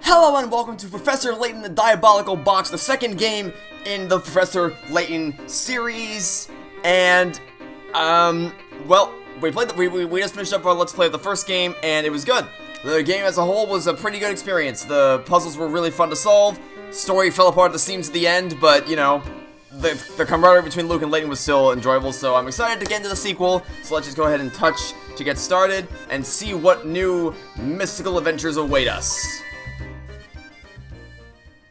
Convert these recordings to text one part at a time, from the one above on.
Hello and welcome to Professor Layton, the Diabolical Box, the second game in the Professor Layton series. And, well, we just finished up our Let's Play of the first game, and it was good. The game as a whole was a pretty good experience. The puzzles were really fun to solve. Story fell apart at the seams at the end, but, you know, the camaraderie between Luke and Layton was still enjoyable, so I'm excited to get into the sequel. So let's just go ahead and touch to get started and see what new mystical adventures await us.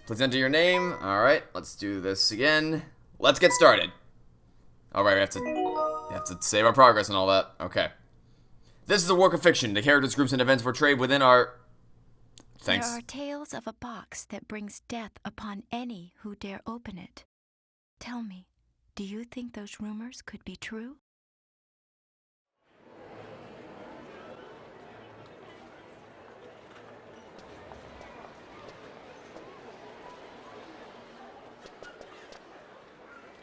Please enter your name. Alright, let's do this again. Let's get started. Alright, we have to save our progress and all that. Okay. This is a work of fiction. The characters, groups, and events portrayed within our... Thanks. There are tales of a box that brings death upon any who dare open it. Tell me, do you think those rumors could be true?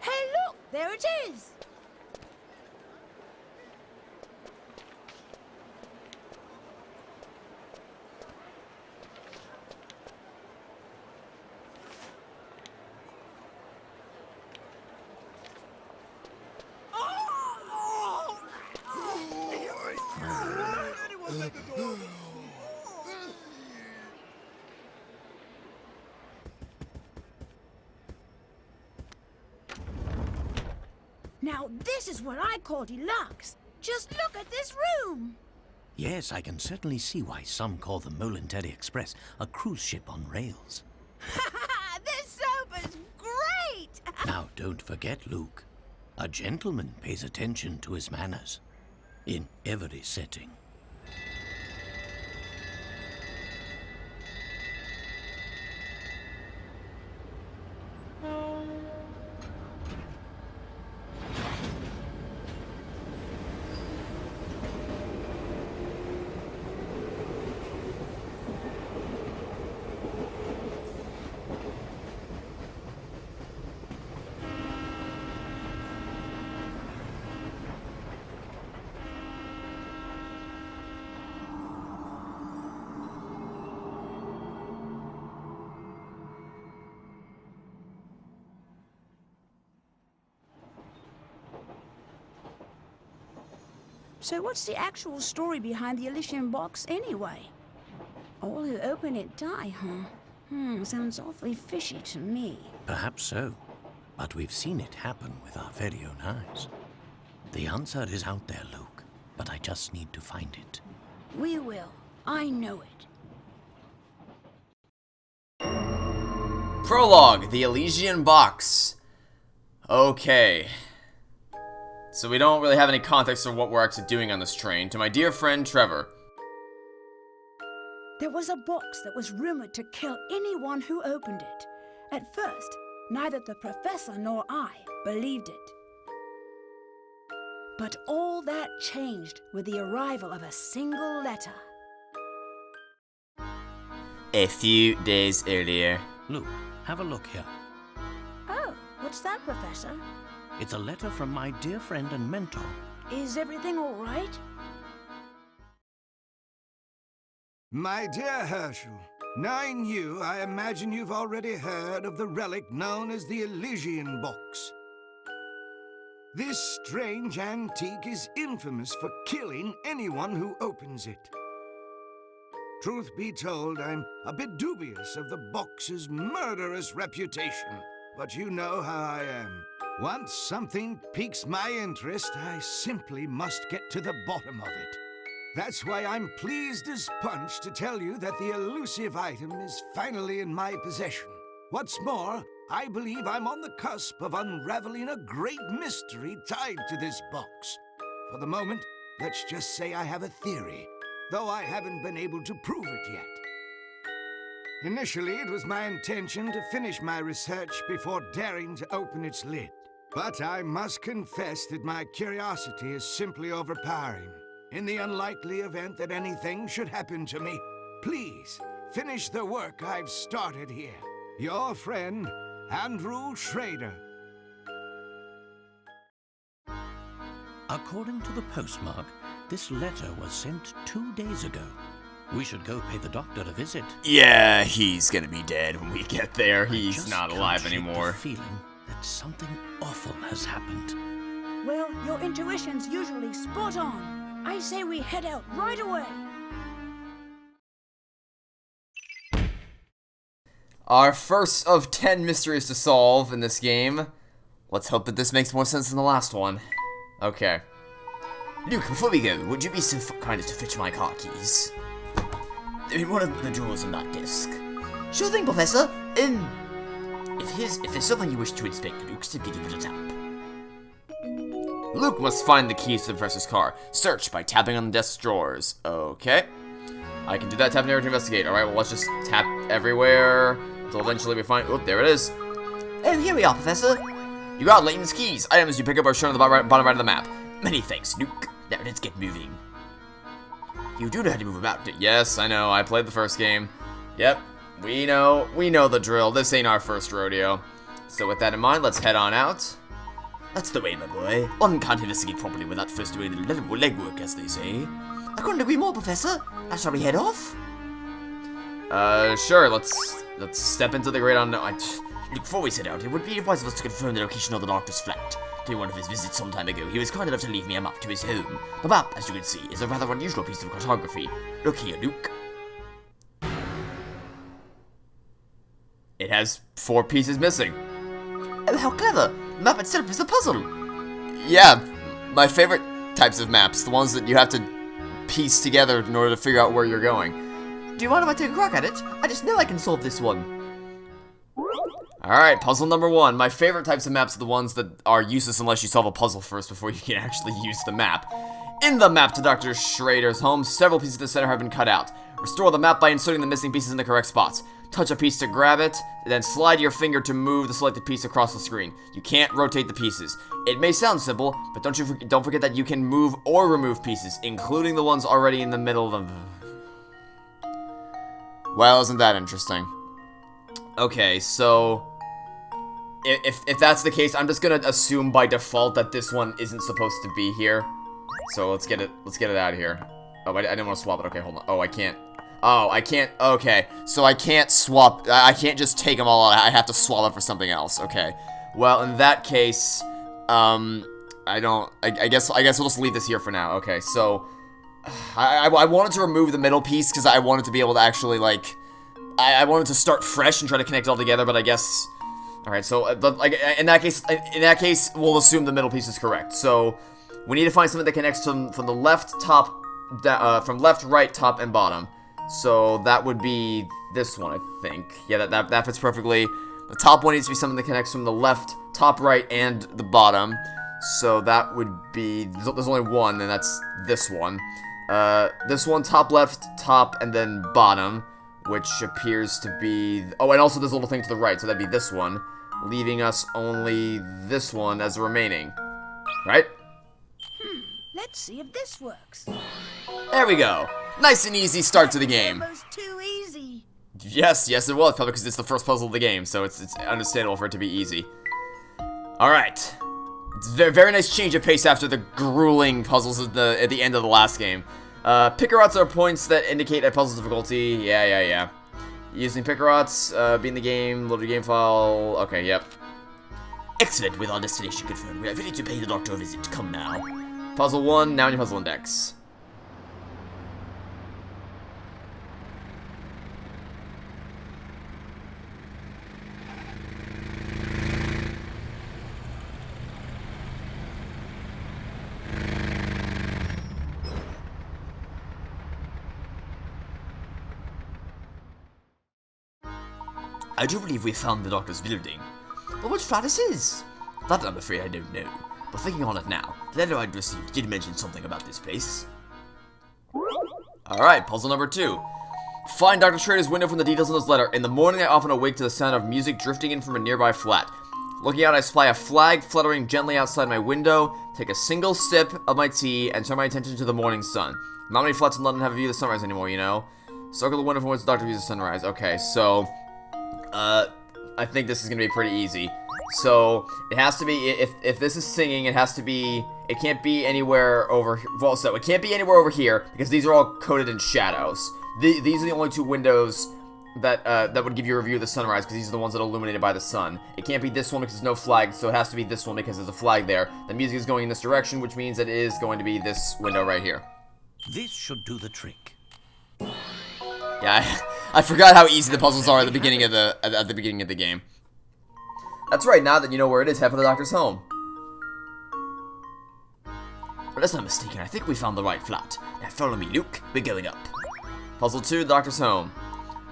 Hey, look! There it is! Now this is what I call deluxe. Just look at this room. Yes, I can certainly see why some call the Molintelli Express a cruise ship on rails. This sofa's great! Now, don't forget, Luke. A gentleman pays attention to his manners. In every setting. So what's the actual story behind the Elysian box anyway? All who open it die, huh? Sounds awfully fishy to me. Perhaps so. But we've seen it happen with our very own eyes. The answer is out there, Luke. But I just need to find it. We will. I know it. Prologue, the Elysian Box. Okay. So we don't really have any context of what we're actually doing on this train. To my dear friend, Trevor. There was a box that was rumored to kill anyone who opened it. At first, neither the professor nor I believed it. But all that changed with the arrival of a single letter. A few days earlier. Luke, have a look here. Oh, what's that, Professor? It's a letter from my dear friend and mentor. Is everything all right? My dear Herschel, knowing you, I imagine you've already heard of the relic known as the Elysian Box. This strange antique is infamous for killing anyone who opens it. Truth be told, I'm a bit dubious of the box's murderous reputation, but you know how I am. Once something piques my interest, I simply must get to the bottom of it. That's why I'm pleased as punch to tell you that the elusive item is finally in my possession. What's more, I believe I'm on the cusp of unraveling a great mystery tied to this box. For the moment, let's just say I have a theory, though I haven't been able to prove it yet. Initially, it was my intention to finish my research before daring to open its lid. But I must confess that my curiosity is simply overpowering. In the unlikely event that anything should happen to me, please finish the work I've started here. Your friend, Andrew Schrader. According to the postmark, this letter was sent 2 days ago. We should go pay the doctor a visit. Yeah, he's gonna be dead when we get there. He's Just not can't alive shake anymore. The feeling that something awful has happened. Well, your intuition's usually spot on. I say we head out right away. Our first of 10 mysteries to solve in this game. Let's hope that this makes more sense than the last one. Okay. Luke, before we go, would you be so kind as to fetch my car keys? In one of the drawers on that desk. Sure thing, Professor. If there's something you wish to inspect, Luke, simply give it a tap. Luke must find the keys to the Professor's car. Search by tapping on the desk's drawers. Okay. I can do that, tap near to investigate. Alright, well, let's just tap everywhere until eventually we find... Oh, there it is. Oh, here we are, Professor. You got Layton's keys. Items you pick up are shown on the bottom right of the map. Many thanks, Luke. Now, let's get moving. You do know how to move about. Yes, I know. I played the first game. Yep. We know the drill. This ain't our first rodeo. So with that in mind, let's head on out. That's the way, my boy. One can't investigate properly without first doing a little legwork, as they say. I couldn't agree more, Professor. Shall we head off? Sure. Let's step into the great unknown. Before we set out, it would be advisable of us to confirm the location of the doctor's flat. During one of his visits some time ago, he was kind enough to leave me a map to his home. The map, as you can see, is a rather unusual piece of cartography. Look here, Luke. It has 4 pieces missing. Oh, how clever! The map itself is a puzzle. Yeah, my favorite types of maps, the ones that you have to piece together in order to figure out where you're going. Do you mind if I take a crack at it? I just know I can solve this one. Alright, puzzle number 1. My favorite types of maps are the ones that are useless unless you solve a puzzle first before you can actually use the map. In the map to Dr. Schrader's home, several pieces of the center have been cut out. Restore the map by inserting the missing pieces in the correct spots. Touch a piece to grab it, then slide your finger to move the selected piece across the screen. You can't rotate the pieces. It may sound simple, but don't forget that you can move or remove pieces, including the ones already in the middle of them. Well, isn't that interesting? Okay, so if that's the case, I'm just gonna assume by default that this one isn't supposed to be here. So let's get it out of here. Oh, I didn't want to swap it. Okay, hold on. Oh, I can't. Oh, I can't. Okay, so I can't swap. I can't just take them all out. I have to swap it for something else. Okay. Well, in that case, I guess we'll just leave this here for now. Okay, so I wanted to remove the middle piece because I wanted to be able to actually like I wanted to start fresh and try to connect it all together, but I guess. All right, so like in that case, we'll assume the middle piece is correct. So we need to find something that connects from the left, top, from left, right, top, and bottom. So that would be this one, I think. Yeah, that fits perfectly. The top one needs to be something that connects from the left, top, right, and the bottom. So that would be, there's only one, and that's this one. This one, top, left, top, and then bottom, which appears to be, oh, and also this little thing to the right, so that'd be this one, leaving us only this one as the remaining. Right? Let's see if this works. There we go. Nice and easy start to the game. Almost too easy. Yes, it was, probably because it's the first puzzle of the game, so it's understandable for it to be easy. Alright. It's a very, very nice change of pace after the grueling puzzles at the end of the last game. Picarots are points that indicate a puzzle's difficulty. Yeah. Using Picarots, be in the game, load the game file. Okay, yep. Excellent, with our destination confirmed. We are ready to pay the doctor a visit. Come now. Puzzle 1, now in your puzzle index. I do believe we found the doctor's building. But which flat this is? That I'm afraid I don't know. But thinking on it now, the letter I'd received did mention something about this place. Alright, puzzle number 2. Find Dr. Schrader's window from the details in this letter. In the morning I often awake to the sound of music drifting in from a nearby flat. Looking out, I spy a flag fluttering gently outside my window, take a single sip of my tea, and turn my attention to the morning sun. Not many flats in London have a view of the sunrise anymore, you know? Circle the window from which the doctor views the sunrise. Okay, so I think this is gonna be pretty easy. So it has to be, if this is singing, it has to be It can't be anywhere over here. Well, so it can't be anywhere over here because these are all coated in shadows. These are the only two windows that that would give you a view of the sunrise, because these are the ones that are illuminated by the sun. It can't be this one because there's no flag, so it has to be this one because there's a flag there. The music is going in this direction, which means that it is going to be this window right here. This should do the trick. Yeah, I forgot how easy the puzzles are at the beginning of the beginning of the game. That's right. Now that you know where it is, head for the doctor's home. Unless I'm mistaken, I think we found the right flat. Now follow me, Luke. We're going up. Puzzle 2, the doctor's home.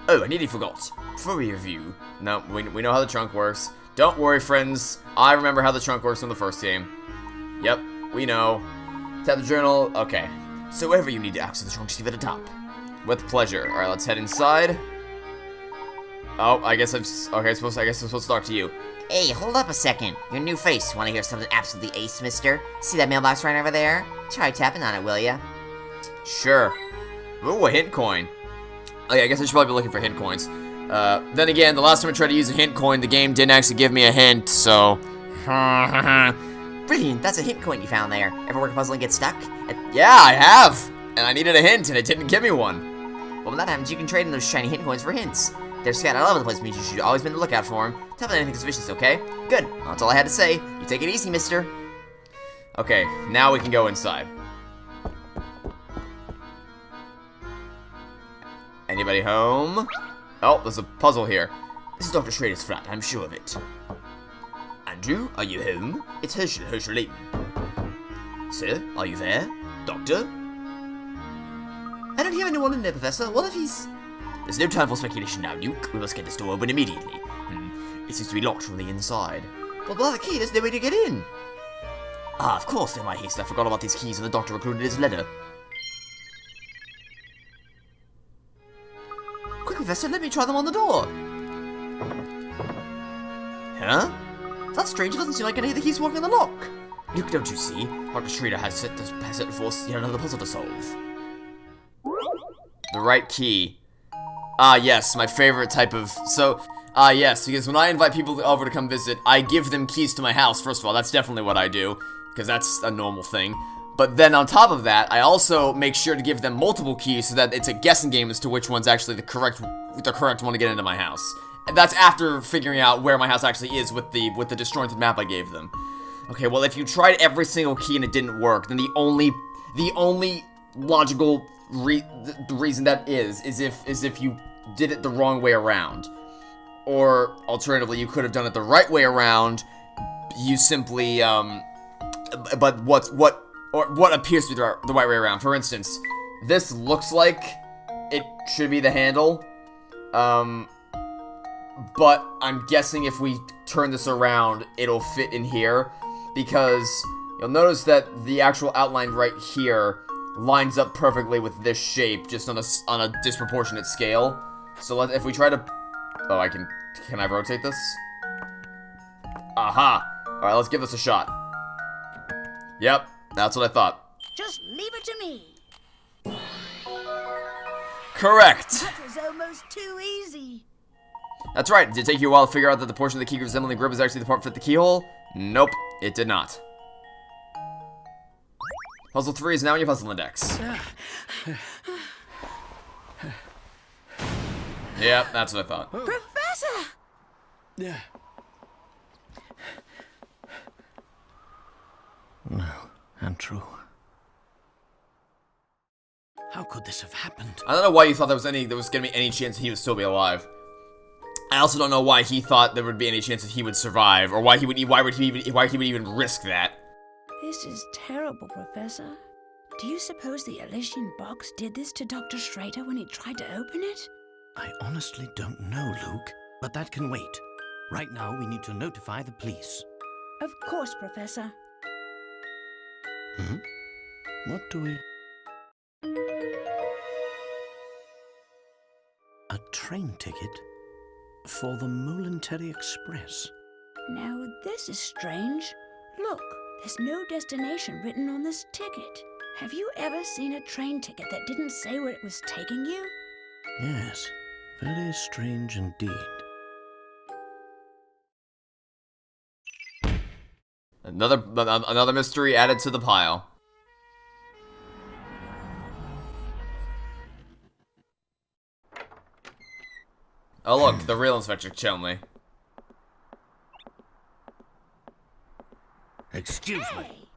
Oh, I nearly forgot. For review. No, we know how the trunk works. Don't worry, friends. I remember how the trunk works from the first game. Yep, we know. Tap the journal. Okay. So wherever you need to access the trunk, just leave it at the top. With pleasure. Alright, let's head inside. Oh, I guess I'm supposed to talk to you. Hey, hold up a second. Your new face. Want to hear something absolutely ace, mister? See that mailbox right over there? Try tapping on it, will ya? Sure. Ooh, a hint coin. Oh yeah, I guess I should probably be looking for hint coins. Then again, the last time I tried to use a hint coin, the game didn't actually give me a hint, so... Brilliant, that's a hint coin you found there. Ever work a puzzle and get stuck? Yeah, I have! And I needed a hint, and it didn't give me one. Well, when that happens, you can trade in those shiny hint coins for hints. They're scattered all over the place, means you should always be on the lookout for them. Tell me anything suspicious, okay? Good, well, that's all I had to say. You take it easy, mister. Okay, now we can go inside. Anybody home? Oh, there's a puzzle here. This is Dr. Schrader's flat, I'm sure of it. Andrew, are you home? It's Herschel Layton. Sir, are you there? Doctor? I don't hear anyone in there, Professor. What if he's... There's no time for speculation now, Luke. We must get this door open immediately. It seems to be locked from the inside. Well, without a key, there's no way to get in. Ah, of course, in my haste, I forgot about these keys and the doctor included his letter. Quick, Professor, let me try them on the door. Huh? That's strange. It doesn't seem like any of the keys work in the lock. Luke, don't you see? Dr. Schrader has set before us yet another puzzle to solve. The right key. Ah, yes, my favorite type of... So, yes, because when I invite people over to come visit, I give them keys to my house, first of all. That's definitely what I do, because that's a normal thing. But then on top of that, I also make sure to give them multiple keys so that it's a guessing game as to which one's actually the correct one to get into my house. And that's after figuring out where my house actually is with the disjointed map I gave them. Okay, well, if you tried every single key and it didn't work, then the only logical reason that is if you did it the wrong way around. Or, alternatively, you could have done it the right way around. You simply, but what appears to be the right way around. For instance, this looks like it should be the handle. But I'm guessing if we turn this around, it'll fit in here. Because you'll notice that the actual outline right here lines up perfectly with this shape, just on a disproportionate scale. So if we try to... Oh, can I rotate this? Aha! Alright, let's give this a shot. Yep, that's what I thought. Just leave it to me. Correct! That was almost too easy. That's right. Did it take you a while to figure out that the portion of the key resembling the grip is actually the part that fit the keyhole? Nope, it did not. Puzzle 3 is now in your puzzle index. Yep, that's what I thought. Professor! No, Andrew. How could this have happened? I don't know why you thought there was gonna be any chance that he would still be alive. I also don't know why he thought there would be any chance that he would survive, or why he would even risk that. This is terrible, Professor. Do you suppose the Elysian box did this to Dr. Schrader when he tried to open it? I honestly don't know, Luke. But that can wait. Right now, we need to notify the police. Of course, Professor. What do we... A train ticket? For the Moulinteri Express? Now, this is strange. Look, there's no destination written on this ticket. Have you ever seen a train ticket that didn't say where it was taking you? Yes, very strange indeed. Another mystery added to the pile. Oh look, the real Inspector Chelmy. Excuse me.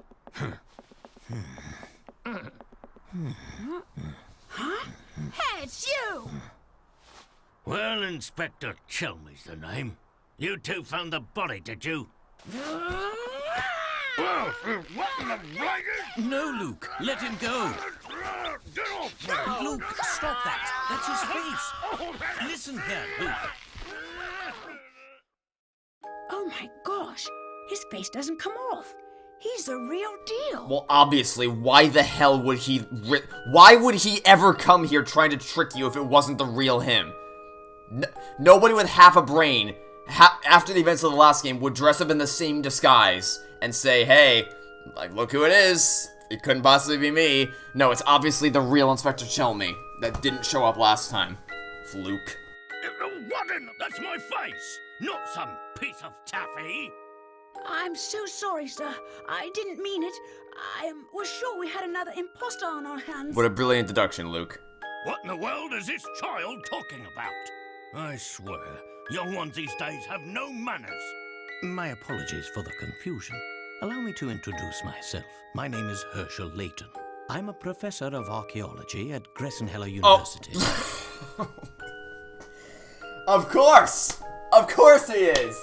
Huh? Hey, it's you! Well, Inspector Chelmy's the name. You two found the body, did you? No, Luke. Let him go. Luke, stop that. That's his face. Listen here, Luke. Oh my gosh, his face doesn't come off. He's the real deal. Well, obviously, why the hell would he why would he ever come here trying to trick you if it wasn't the real him? Nobody with half a brain, after the events of the last game, would dress up in the same disguise and say, hey, like, look who it is. It couldn't possibly be me. No, it's obviously the real Inspector Chelmy that didn't show up last time. Fluke. What in? That's my face, not some piece of taffy. I'm so sorry, sir. I didn't mean it. I was sure we had another imposter on our hands. What a brilliant deduction, Luke. What in the world is this child talking about? I swear, young ones these days have no manners. My apologies for the confusion. Allow me to introduce myself. My name is Professor Layton. I'm a professor of archaeology at Gressenheller University. Oh. Of course! Of course he is!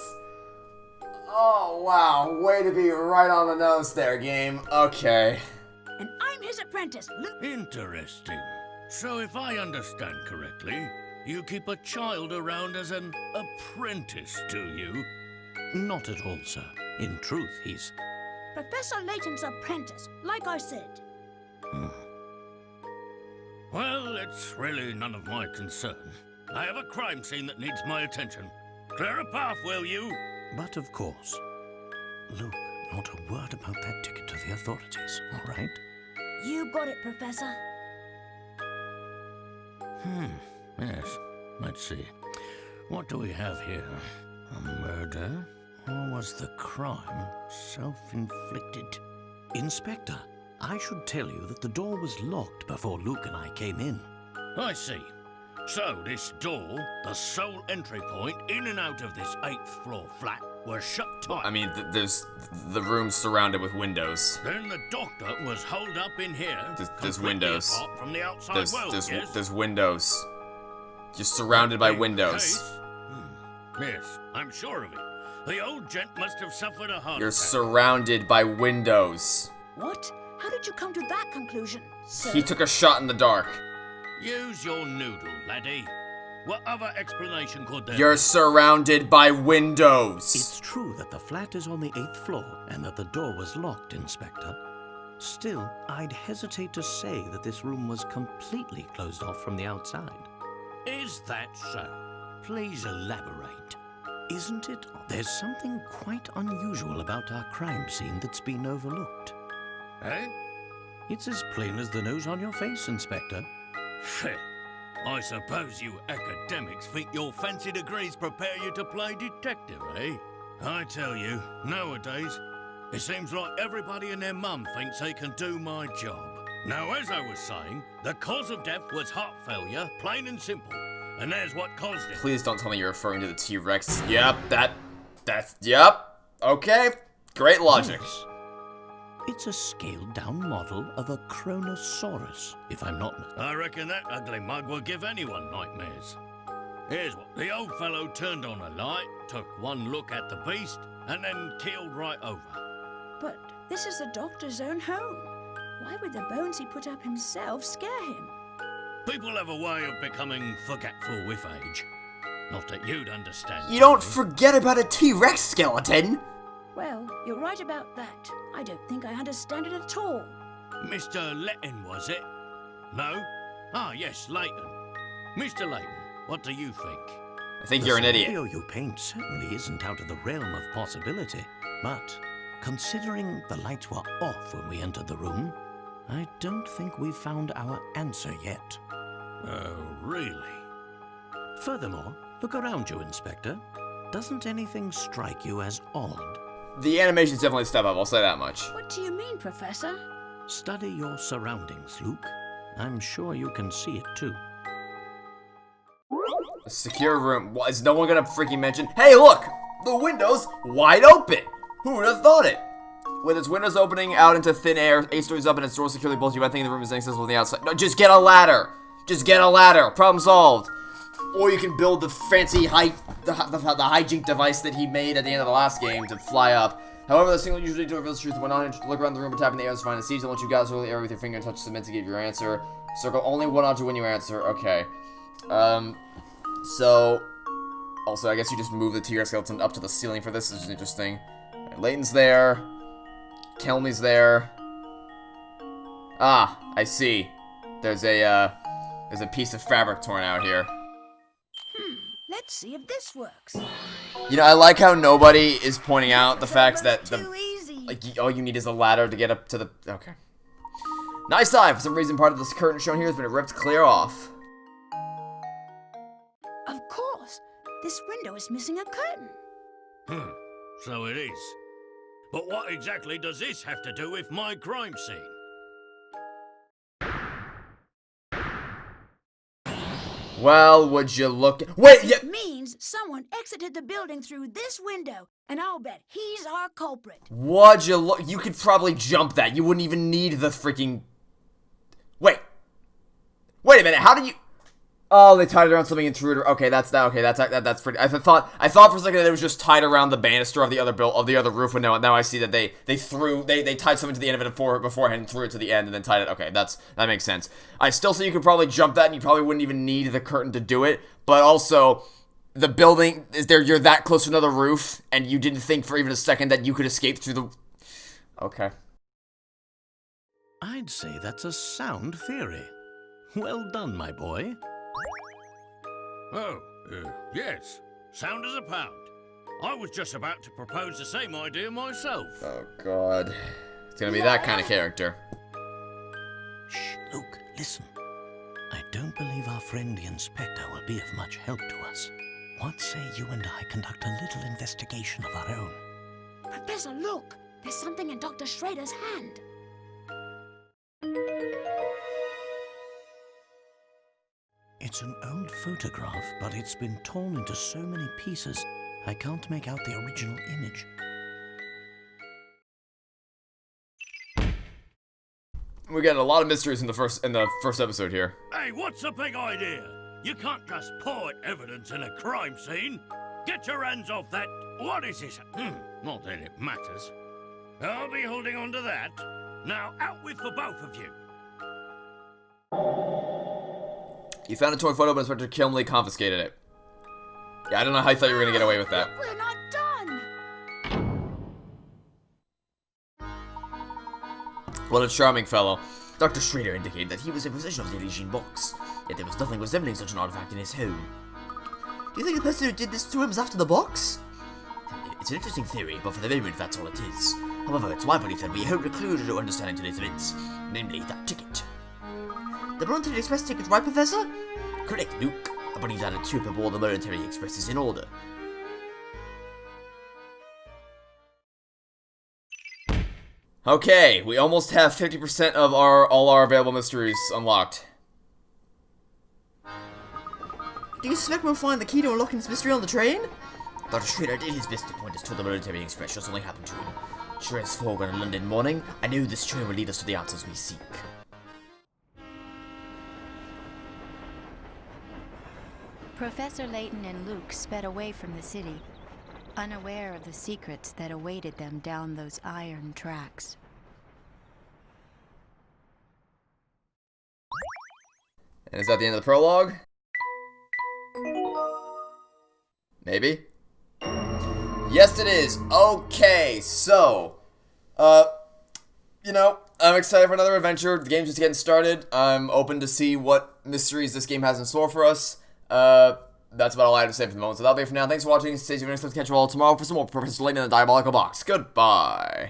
Oh, wow. Way to be right on the nose there, game. Okay. And I'm his apprentice, Luke. Interesting. So if I understand correctly, you keep a child around as an apprentice, do you? Not at all, sir. In truth, he's... Professor Layton's apprentice, like I said. Well, it's really none of my concern. I have a crime scene that needs my attention. Clear a path, will you? But of course. Luke, not a word about that ticket to the authorities, all right? You got it, Professor. Yes. Let's see. What do we have here? A murder? Or was the crime self-inflicted? Inspector, I should tell you that the door was locked before Luke and I came in. I see. So this door, the sole entry point in and out of this 8th floor flat, was shut tight. I mean, there's the room surrounded with windows. Then the doctor was holed up in here. There's windows. Apart from the outside world, yes? There's windows. You're surrounded by windows. Yes, I'm sure of it. The old gent must have suffered a heart You're attack. surrounded by windows. What? How did you come to that conclusion, sir? He took a shot in the dark. Use your noodle, laddie. What other explanation could there You're be? surrounded by windows. It's true that the flat is on the 8th floor and that the door was locked, Inspector. Still, I'd hesitate to say that this room was completely closed off from the outside. Is that so? Please elaborate. Isn't it? There's something quite unusual about our crime scene that's been overlooked. Eh? It's as plain as the nose on your face, Inspector. I suppose you academics think your fancy degrees prepare you to play detective, eh? I tell you, nowadays, it seems like everybody and their mum thinks they can do my job. Now, as I was saying, the cause of death was heart failure, plain and simple. And there's what caused it. Please don't tell me you're referring to the T-Rex. Yep, yep. Okay, great logic. Yes. It's a scaled-down model of a Kronosaurus, if I'm not mistaken. I reckon that ugly mug will give anyone nightmares. Here's what. The old fellow turned on a light, took one look at the beast, and then keeled right over. But this is the doctor's own home. Why would the bones he put up himself scare him? People have a way of becoming forgetful with age. Not that you'd understand. You don't forget about a T-Rex skeleton. Well, you're right about that. I don't think I understand it at all. Mr. Layton, was it? No? Ah, yes, Layton. Mr. Layton, what do you think? I think you're an idiot. The scenario you paint certainly isn't out of the realm of possibility. But, considering the lights were off when we entered the room, I don't think we've found our answer yet. Oh, really? Furthermore, look around you, Inspector. Doesn't anything strike you as odd? the animation's definitely a step up, I'll say that much. What do you mean, Professor? Study your surroundings, Luke. I'm sure you can see it too. A secure room. What, is no one gonna freaking mention? Hey, look! The window's wide open! Who would have thought it? With its windows opening out into thin air, 8 stories up, and its doors securely bolted, you might think the room is inaccessible from the outside. No, just get a ladder! Just get a ladder! Problem solved! Or you can build the fancy the hijink device that he made at the end of the last game to fly up. However, the single usually reveals the truth when on look around the room and tapping the air to find a seed. And once you guys roll the air with your finger and touch submit to give your answer. Circle only one object when you answer. Okay. So also I guess you just move the T-Rex skeleton up to the ceiling for this. This is interesting. Right, Layton's there. Kelmy's there. Ah, I see. There's a piece of fabric torn out here. Let's see if this works. You know, I like how nobody is pointing out the fact that Too easy. all you need is a ladder to get up to the... Okay. Nice eye! For some reason, part of this curtain shown here has been ripped clear off. Of course. This window is missing a curtain. So it is. But what exactly does this have to do with my crime scene? Well, would you look... Wait, yeah... It means someone exited the building through this window, and I'll bet he's our culprit. Would you look... You could probably jump that. You wouldn't even need the freaking... Wait. Wait a minute, how did you... Oh, they tied it around something intruder. Okay, that's pretty... I thought for a second that it was just tied around the banister of the other roof window, and now I see that they tied something to the end of it beforehand and threw it to the end and then tied it. Okay, that makes sense. I still say you could probably jump that, and you probably wouldn't even need the curtain to do it. But also, the building is there. You're that close to another roof, and you didn't think for even a second that you could escape through the... Okay. I'd say that's a sound theory. Well done, my boy. Oh, yes. Sound as a pound. I was just about to propose the same idea myself. Oh, God. It's gonna be that kind of character. Shh, Luke, listen. I don't believe our friend the inspector will be of much help to us. What say you and I conduct a little investigation of our own? Professor, look! There's something in Dr. Schrader's hand. It's an old photograph, but it's been torn into so many pieces, I can't make out the original image. We got a lot of mysteries in the first episode here. Hey, what's the big idea? You can't just point evidence in a crime scene. Get your hands off that. What is this? Not that it matters. I'll be holding on to that. Now, out with the both of you. You found a toy photo, but Inspector Kilmley confiscated it. Yeah, I don't know how you thought you were gonna get away with that. We're not done! What a charming fellow. Dr. Schrader indicated that he was in possession of the Elysian box, yet there was nothing resembling such an artifact in his home. Do you think the person who did this to him is after the box? It's an interesting theory, but for the moment that's all it is. However, it's my belief that we hold a clue to understanding today's events, namely that ticket. The Voluntary Express ticket, right, Professor? Correct, Luke. I believe that a trip aboard the Voluntary Express is in order. Okay, we almost have 50% of all our available mysteries unlocked. Do you suspect we'll find the key to unlocking this mystery on the train? Dr. Schrader did his best to point us to the Military Express, just only happened to him. Sure as fog on a London morning, I know this train will lead us to the answers we seek. Professor Layton and Luke sped away from the city, unaware of the secrets that awaited them down those iron tracks. And is that the end of the prologue? Maybe? Yes, it is. Okay, so, you know, I'm excited for another adventure. The game's just getting started. I'm open to see what mysteries this game has in store for us. That's about all I have to say for the moment. So that'll be it for now. Thanks for watching. Stay tuned. Next time to catch you all tomorrow for some more Professor Layton in the Diabolical Box. Goodbye.